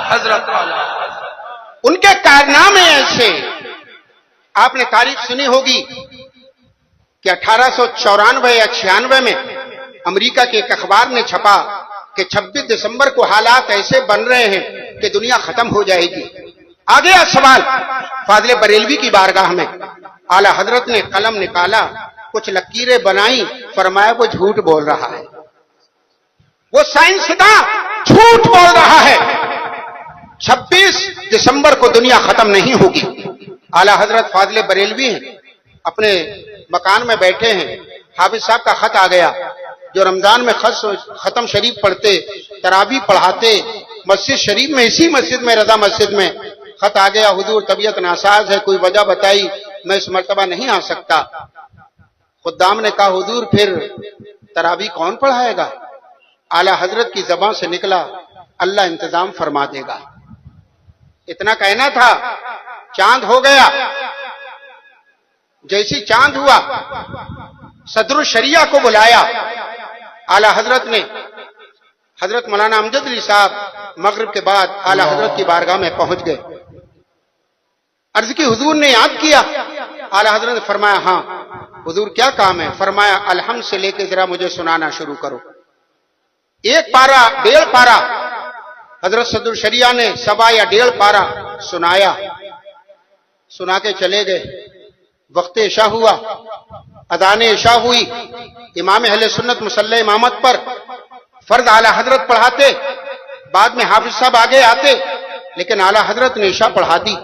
حضرت ان کے کارنامے ایسے. آپ نے تاریخ سنی ہوگی کہ 1894 یا 96 میں امریکہ کے ایک اخبار نے چھپا کہ 26 دسمبر کو حالات ایسے بن رہے ہیں کہ دنیا ختم ہو جائے گی. آ گیا سوال فاضل بریلوی کی بارگاہ میں. اعلی حضرت نے قلم نکالا, کچھ لکیریں بنائی, فرمایا وہ جھوٹ بول رہا ہے, وہ سائنسداں جھوٹ بول رہا ہے, 26 دسمبر کو دنیا ختم نہیں ہوگی. اعلی حضرت فاضل بریلوی ہیں, اپنے مکان میں بیٹھے ہیں, حافظ صاحب کا خط آ گیا جو رمضان میں ختم شریف پڑھتے, تراویح پڑھاتے مسجد شریف میں, اسی مسجد میں, رضا مسجد میں. خط آ گیا, حضور طبیعت ناساز ہے, کوئی وجہ بتائی, میں اس مرتبہ نہیں آ سکتا. خدام نے کہا حضور پھر تراویح کون پڑھائے گا؟ اعلی حضرت کی زبان سے نکلا اللہ انتظام فرما دے گا. اتنا کہنا تھا, چاند ہو گیا. جیسی چاند ہوا صدر الشریعہ کو بلایا. اعلی حضرت نے, حضرت مولانا امجد علی صاحب مغرب کے بعد اعلی حضرت کی بارگاہ میں پہنچ گئے. عرض کی حضور نے یاد کیا؟ اعلی حضرت نے فرمایا ہاں. حضور کیا کام ہے؟ فرمایا الحمد سے لے کے ذرا مجھے سنانا شروع کرو. 1 پارا 1.5 پارا حضرت صدر الشریعہ نے 1.25 یا 1.5 پارا سنایا. سنا کے چلے گئے. وقت عشاء ہوا, اذان عشاء ہوئی. امام اہل سنت مصلی امامت پر فرض اعلی حضرت پڑھاتے, بعد میں حافظ صاحب آگے آتے, لیکن اعلی حضرت نے عشاء پڑھا دی.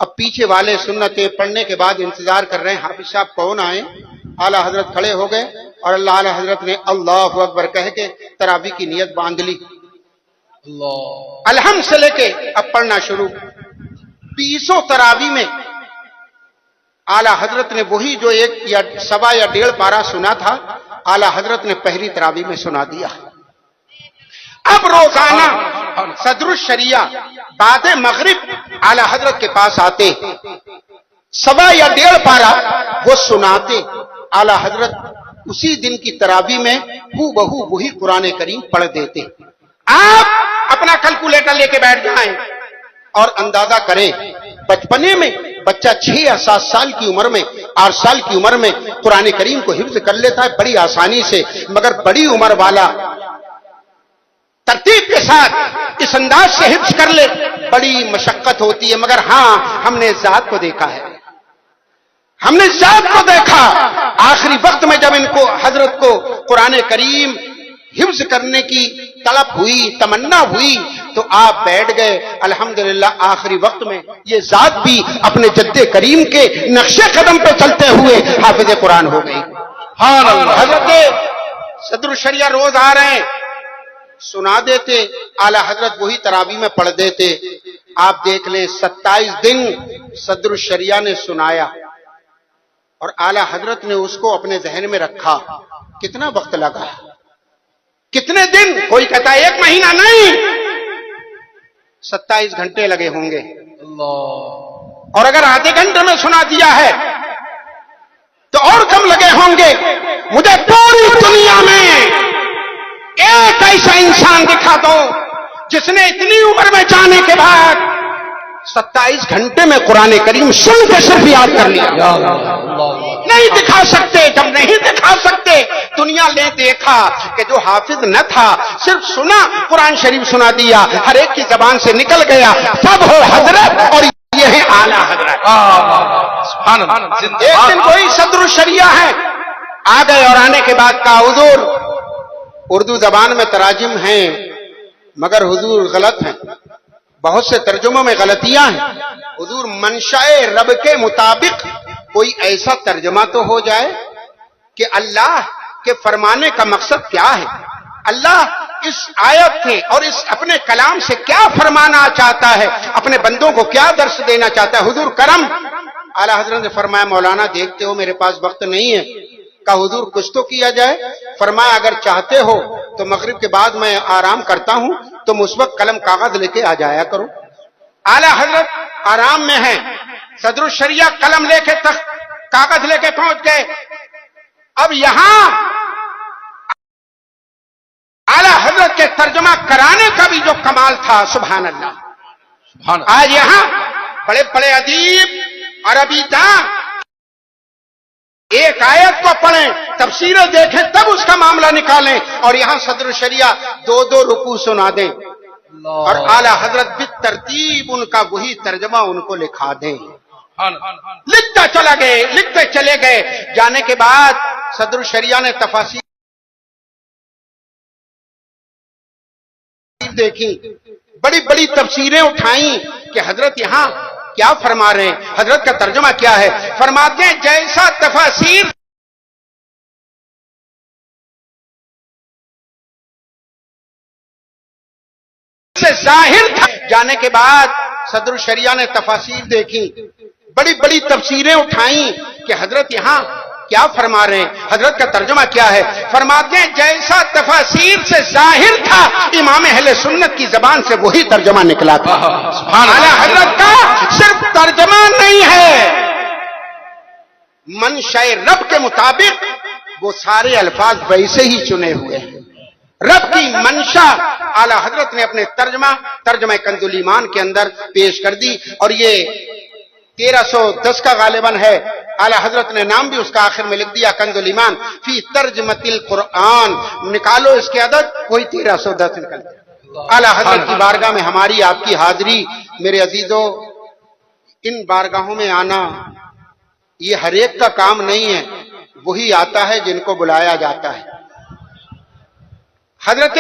اب پیچھے والے سنتیں پڑھنے کے بعد انتظار کر رہے ہیں حافظ صاحب کون آئے. اعلی حضرت کھڑے ہو گئے اور اللہ اعلی حضرت نے اللہ اکبر کہہ کے تراویح کی نیت باندھ لی. الحمد سے لے کے اب پڑھنا شروع. 20 تراویح میں اعلی حضرت نے وہی جو 1 یا 1.25 یا 1.5 پارا سنا تھا اعلی حضرت نے پہلی تراویح میں سنا دیا. اب روزانہ صدر الشریعہ بعد مغرب اعلی حضرت کے پاس آتے, 1.25 یا 1.5 پارا وہ سناتے. اعلی حضرت اسی دن کی تراویح میں ہو بہو وہی قرآن کریم پڑھ دیتے. آپ اپنا کیلکولیٹر لے کے بیٹھ جائیں اور اندازہ کریں, بچپنے میں بچہ 6 یا 7 سال کی عمر میں, 8 سال کی عمر میں قرآن کریم کو حفظ کر لیتا ہے بڑی آسانی سے, مگر بڑی عمر والا ترتیب کے ساتھ اس انداز سے حفظ کر لے بڑی مشقت ہوتی ہے. مگر ہاں ہم نے ذات کو دیکھا ہے, ہم نے ذات کو دیکھا. آخری وقت میں جب ان کو حضرت کو قرآن کریم حفظ کرنے کی طلب ہوئی, تمنا ہوئی, تو آپ بیٹھ گئے. الحمدللہ آخری وقت میں یہ ذات بھی اپنے جد کریم کے نقش قدم پہ چلتے ہوئے حافظ قرآن ہو گئی. حضرت صدر الشریعہ روز آ رہے ہیں, سنا دیتے, اعلی حضرت وہی تراویح میں پڑھ دیتے. آپ دیکھ لیں 27 دن صدر الشریعہ نے سنایا اور اعلی حضرت نے اس کو اپنے ذہن میں رکھا. کتنا وقت لگا, کتنے دن؟ کوئی کہتا ہے 1 مہینہ, نہیں, 27 گھنٹے لگے ہوں گے. اور اگر آدھے گھنٹے میں سنا دیا ہے تو اور کم لگے ہوں گے. مجھے پوری دنیا میں ایک ایسا انسان دکھا دو جس نے اتنی عمر میں جانے کے بعد 27 گھنٹے میں قرآن کریم سن کے صرف یاد کر لیا. نہیں دکھا سکتے. جب نہیں دکھا سکتے, دنیا نے دیکھا کہ جو حافظ نہ تھا صرف سنا, قرآن شریف سنا دیا, ہر ایک کی زبان سے نکل گیا, سب ہو حضرت اور یہ ہے اعلی حضرت. ایک دن کوئی صدر الشریعہ ہے, آ گئے اور آنے کے بعد کہا حضور اردو زبان میں تراجم ہیں مگر حضور غلط ہیں, بہت سے ترجموں میں غلطیاں ہیں. حضور منشاء رب کے مطابق کوئی ایسا ترجمہ تو ہو جائے کہ اللہ کے فرمانے کا مقصد کیا ہے, اللہ اس آیت سے اور اس اپنے کلام سے کیا فرمانا چاہتا ہے, اپنے بندوں کو کیا درس دینا چاہتا ہے. حضور کرم. اعلی حضرت نے فرمایا مولانا دیکھتے ہو میرے پاس وقت نہیں ہے. کہا حضور کچھ تو کیا جائے. فرمایا اگر چاہتے ہو تو مغرب کے بعد میں آرام کرتا ہوں, تم اس وقت قلم کاغذ لے کے آ جایا کرو. اعلی حضرت آرام میں ہیں, صدر الشریعہ قلم لے کے کاغذ لے کے پہنچ گئے. اب یہاں اعلی حضرت کے کے ترجمہ کرانے کا بھی جو کمال تھا، سبحان اللہ۔ سبحان اللہ۔ آج یہاں بڑے بڑے ادیب، عربی داں ایک آیت کو پڑھیں، تفسیریں دیکھیں، تب اس کا معاملہ نکالیں، اور یہاں صدر شریعہ دو دو رکوع سنا دیں، اور اعلیٰ حضرت بالترتیب ان کا وہی ترجمہ ان کو لکھا دیں۔ لکھتے چلے گئے، جانے کے بعد صدر شریعہ نے تفاسیر دیکھی، بڑی بڑی تفسیریں اٹھائیں کہ حضرت یہاں کیا فرما رہے ہیں، حضرت کا ترجمہ کیا ہے؟ فرماتے ہیں جیسا تفاسیر سے ظاہر تھا۔ جانے کے بعد صدر شریعہ نے تفاسیر دیکھی، بڑی بڑی تفسیریں اٹھائیں کہ حضرت یہاں کیا فرما رہے ہیں، حضرت کا ترجمہ کیا ہے؟ فرماتے ہیں جیسا تفاسیر سے ظاہر تھا، امام اہل سنت کی زبان سے وہی ترجمہ نکلا تھا۔ اعلیٰ حضرت کا صرف ترجمہ نہیں ہے، منشاء رب کے مطابق وہ سارے الفاظ ویسے ہی چنے ہوئے ہیں۔ رب کی منشا اعلیٰ حضرت نے اپنے ترجمہ کنز الایمان کے اندر پیش کر دی، اور یہ 1310 کا غالباً ہے۔ اعلیٰ حضرت نے نام بھی اس کا آخر میں لکھ دیا، کنز الایمان فی ترجمۃ القرآن۔ نکالو اس کے عدد، وہی 1310 نکل گیا۔ اعلیٰ حضرت کی بارگاہ میں ہماری آپ کی حاضری، میرے عزیزو، ان بارگاہوں میں آنا یہ ہر ایک کا کام نہیں ہے، وہی آتا ہے جن کو بلایا جاتا ہے۔ حضرت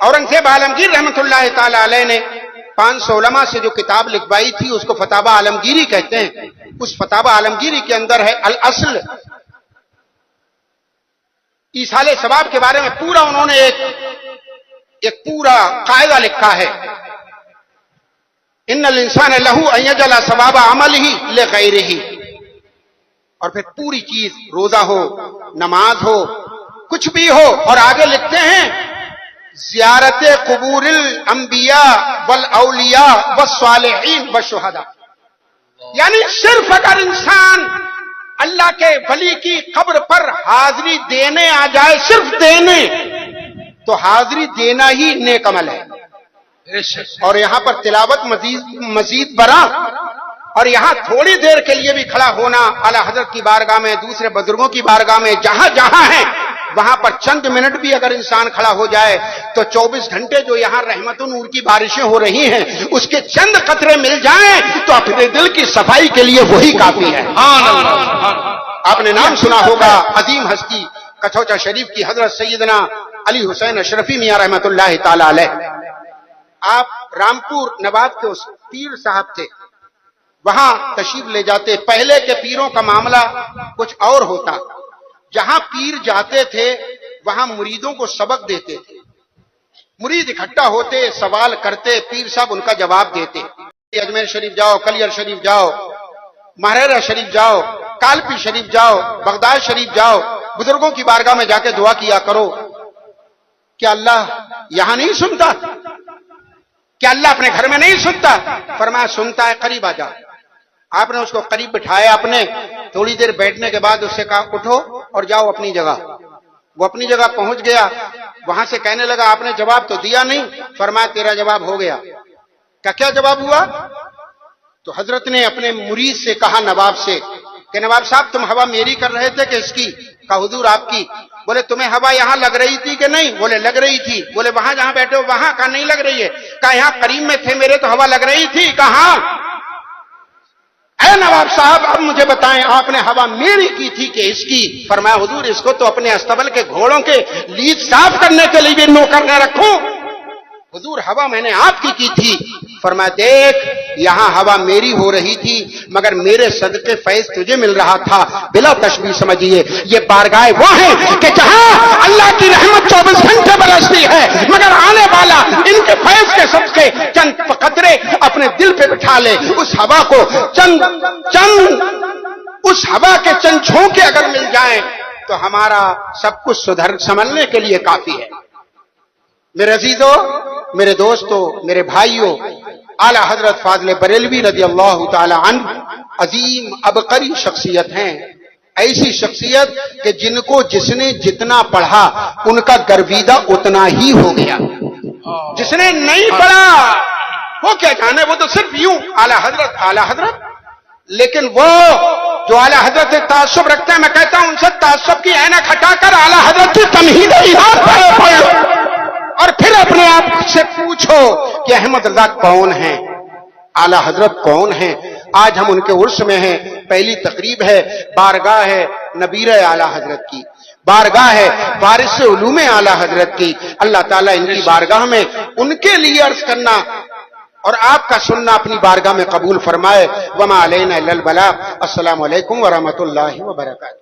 اورنگزیب عالمگیر رحمۃ اللہ تعالی علیہ نے 500 علماء سے جو کتاب لکھوائی تھی اس کو فتاوی عالمگیری کہتے ہیں۔ اس فتاوی عالمگیری کے اندر ہے الاصل، ایصال ثواب کے بارے میں پورا انہوں نے ایک پورا قاعدہ لکھا ہے، ان الانسان لہ ان یجعل ثواب عملہ لغیرہ، اور پھر پوری چیز، روزہ ہو، نماز ہو، کچھ بھی ہو، اور آگے لکھتے ہیں زیارت قبور الانبیاء والاولیاء والصالحین والشہداء، یعنی صرف اگر انسان اللہ کے ولی کی قبر پر حاضری دینے آ جائے، صرف دینے، تو حاضری دینا ہی نیک عمل ہے۔ اور یہاں پر تلاوت مزید برآں، اور یہاں تھوڑی دیر کے لیے بھی کھڑا ہونا اعلیٰ حضرت کی بارگاہ میں، دوسرے بزرگوں کی بارگاہ میں، جہاں جہاں ہیں وہاں پر چند منٹ بھی اگر انسان کھڑا ہو جائے تو 24 گھنٹے جو یہاں رحمت و نور کی بارشیں ہو رہی ہیں اس کے چند قطرے مل جائیں تو اپنے دل کی صفائی کے لیے وہی کافی ہے۔ آپ نے نام سنا ہوگا عظیم ہستی کچھوچا شریف کی حضرت سیدنا علی حسین اشرفی میاں رحمت اللہ تعالی علیہ۔ آپ رامپور نواب کے اس پیر صاحب تھے، وہاں تشریف لے جاتے۔ پہلے کے پیروں کا معاملہ کچھ اور ہوتا، جہاں پیر جاتے تھے وہاں مریدوں کو سبق دیتے تھے، مرید اکٹھا ہوتے، سوال کرتے، پیر صاحب ان کا جواب دیتے۔ اجمیر شریف جاؤ، کلیئر شریف جاؤ، مہریرہ شریف جاؤ، کالپی شریف جاؤ، بغداد شریف جاؤ، بزرگوں کی بارگاہ میں جا کے دعا کیا کرو۔ کیا اللہ یہاں نہیں سنتا؟ کیا اللہ اپنے گھر میں نہیں سنتا؟ فرمایا سنتا ہے، قریب آ جاؤ۔ آپ نے اس کو قریب بٹھایا، اپنے تھوڑی دیر بیٹھنے کے بعد اس سے کہا اٹھو اور جاؤ اپنی جگہ۔ وہ اپنی جگہ پہنچ گیا، وہاں سے کہنے لگا آپ نے جواب تو دیا نہیں۔ فرمایا تیرا جواب ہو گیا۔ کیا جواب ہوا؟ تو حضرت نے اپنے مرید سے کہا، نواب سے، کہ نواب صاحب تم ہوا میری کر رہے تھے کہ اس کی؟ کہا حضور آپ کی۔ بولے تمہیں ہوا یہاں لگ رہی تھی کہ نہیں؟ بولے لگ رہی تھی۔ بولے وہاں جہاں بیٹھے ہو وہاں؟ کہا نہیں لگ رہی ہے۔ کہا یہاں قریب میں تھے میرے تو ہوا لگ رہی تھی۔ کہا اے نواب صاحب اب مجھے بتائیں آپ نے ہوا میری کی تھی کہ اس کی؟ فرمایا حضور اس کو تو اپنے استبل کے گھوڑوں کے لیج صاف کرنے کے لیے بھی نوکر نہ رکھوں۔ حضور ہوا میں نے آپ کی تھی۔ فرمایا دیکھ یہاں ہوا میری ہو رہی تھی مگر میرے صدقے فیض تجھے مل رہا تھا۔ بلا تشبیہ سمجھیے یہ بارگاہ وہ ہیں کہ جہاں اللہ کی رحمت 24 گھنٹے برستی ہے مگر آنے والا ان کے فیض کے صدقے چند قطرے اپنے دل پہ بٹھا لے، اس ہوا کو اس ہوا کے چند جھونکے اگر مل جائیں تو ہمارا سب کچھ سنبھلنے کے لیے کافی ہے۔ میرے عزیزو، میرے دوستو، میرے بھائیوں، اعلی حضرت فاضل بریلوی رضی اللہ تعالی عنہ عظیم عبقری شخصیت ہیں، ایسی شخصیت کہ جن کو جس نے جتنا پڑھا ان کا گرویدہ اتنا ہی ہو گیا. جس نے نہیں پڑھا وہ کیا جانے, وہ تو صرف یوں اعلی حضرت. لیکن وہ جو اعلی حضرت سے تعصب رکھتے ہیں, میں کہتا ہوں ان سے تعصب کی عینک ہٹا کر اعلی حضرت کی تمہید پڑھ لو اور پھر اپنے آپ سے پوچھو کہ احمد رضا کون ہیں, اعلی حضرت کون ہیں. آج ہم ان کے عرس میں ہیں, پہلی تقریب ہے, بارگاہ ہے نبیر اعلی حضرت کی, بارگاہ ہے وارث علوم اعلی حضرت کی. اللہ تعالیٰ ان کی بارگاہ میں ان کے لیے عرض کرنا اور آپ کا سننا اپنی بارگاہ میں قبول فرمائے. وما علینا الا البلاغ. السلام علیکم ورحمۃ اللہ وبرکاتہ.